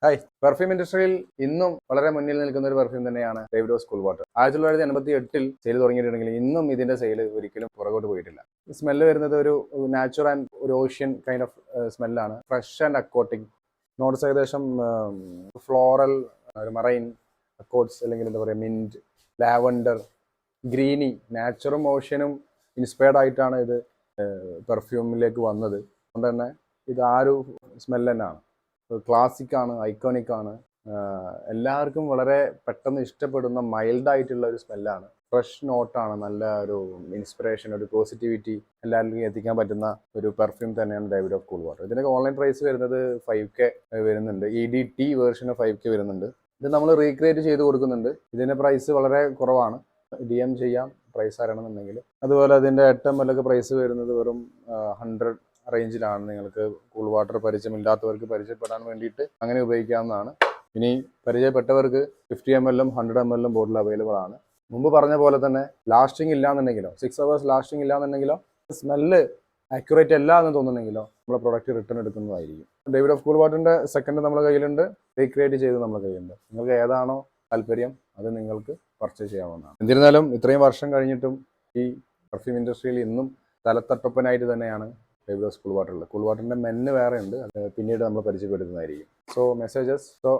Hi. Perfume ഇൻഡസ്ട്രിയിൽ ഇന്നും വളരെ മുന്നിൽ നിൽക്കുന്ന ഒരു പെർഫ്യൂം തന്നെയാണ് ഡേവിഡോസ് കൂൾ വാട്ടർ. 1988 സെയിൽ തുടങ്ങിയിട്ടുണ്ടെങ്കിൽ ഇന്നും ഇതിന്റെ സെയിൽ ഒരിക്കലും പുറകോട്ട് പോയിട്ടില്ല. സ്മെല്ല് വരുന്നത് ഒരു നാച്ചുറൽ ആൻഡ് ഒരു ഓഷ്യൻ കൈൻഡ് ഓഫ് സ്മെല്ലാണ്. ഫ്രഷ് ആൻഡ് അക്വാട്ടിക് നോട്ട്സ്, ഏകദേശം ഫ്ലോറൽ, മറൈൻ അക്കോർഡ്സ്, അല്ലെങ്കിൽ എന്താ പറയുക, മിൻറ്റ്, ലാവൻഡർ, ഗ്രീനി, നാച്ചുറും ഓഷ്യനും ഇൻസ്പയർഡ് ആയിട്ടാണ് ഇത് പെർഫ്യൂമിലേക്ക് വന്നത്. അതുകൊണ്ട് തന്നെ ഇത് ആ ഒരു സ്മെല്ല് തന്നെയാണ്. ക്ലാസിക്കാണ്, ഐക്കോണിക്കാണ്, എല്ലാവർക്കും വളരെ പെട്ടെന്ന് ഇഷ്ടപ്പെടുന്ന മൈൽഡായിട്ടുള്ള ഒരു സ്മെല്ലാണ്. ഫ്രഷ് നോട്ടാണ്, നല്ല ഒരു ഇൻസ്പിറേഷൻ, ഒരു പോസിറ്റിവിറ്റി എല്ലാവർക്കും എത്തിക്കാൻ പറ്റുന്ന ഒരു പെർഫ്യൂം തന്നെയാണ് ഡേവിഡോസ് കൂൾ വാട്ടർ. ഇതിനൊക്കെ ഓൺലൈൻ പ്രൈസ് വരുന്നത് 5K വരുന്നുണ്ട്. EDT വേർഷന് 5K വരുന്നുണ്ട്. ഇത് നമ്മൾ റീക്രിയേറ്റ് ചെയ്ത് കൊടുക്കുന്നുണ്ട്. ഇതിൻ്റെ പ്രൈസ് വളരെ കുറവാണ്. DM ചെയ്യാം പ്രൈസ് അറിയണമെന്നുണ്ടെങ്കിൽ. അതുപോലെ അതിൻ്റെ 8 ml ഒക്കെ പ്രൈസ് വരുന്നത് വെറും 100 റേഞ്ചിലാണ്. നിങ്ങൾക്ക് കൂൾ വാട്ടർ പരിചയമില്ലാത്തവർക്ക് പരിചയപ്പെടാൻ വേണ്ടിയിട്ട് അങ്ങനെ ഉപയോഗിക്കാവുന്നതാണ്. ഇനി പരിചയപ്പെട്ടവർക്ക് 50 ml 100 ml ബോട്ടിൽ അവൈലബിൾ ആണ്. മുമ്പ് പറഞ്ഞ പോലെ തന്നെ ലാസ്റ്റിംഗ് ഇല്ലാന്നുണ്ടെങ്കിലോ, 6 hours ലാസ്റ്റിംഗ് ഇല്ലാന്നുണ്ടെങ്കിലോ, സ്മെല്ല് ആക്യുറേറ്റ് അല്ല എന്ന് തോന്നുന്നെങ്കിലോ, നമ്മളെ പ്രൊഡക്റ്റ് റിട്ടേൺ എടുക്കുന്നതായിരിക്കും. ഡേവിഡോസ് കൂൾ വാട്ടറിൻ്റെ സെക്കൻഡ് നമ്മുടെ കയ്യിലുണ്ട്, റീക്രിയേറ്റ് ചെയ്ത് നമ്മുടെ കയ്യിലുണ്ട്. നിങ്ങൾക്ക് ഏതാണോ താല്പര്യം അത് നിങ്ങൾക്ക് പർച്ചേസ് ചെയ്യാവുന്നതാണ്. എന്നിരുന്നാലും ഇത്രയും വർഷം കഴിഞ്ഞിട്ടും ഈ പെർഫ്യൂം ഇൻഡസ്ട്രിയിൽ ഇന്നും തലത്തട്ടപ്പനായിട്ട് തന്നെയാണ് ഡേവിഡോസ് കൂൾ വാട്ടറിൽ. കൂൾ വാട്ടറിൻ്റെ മെന്ന് വേറെ ഉണ്ട്, അത് പിന്നീട് നമ്മൾ പരിചയപ്പെടുത്തുന്നതായിരിക്കും. So messages, so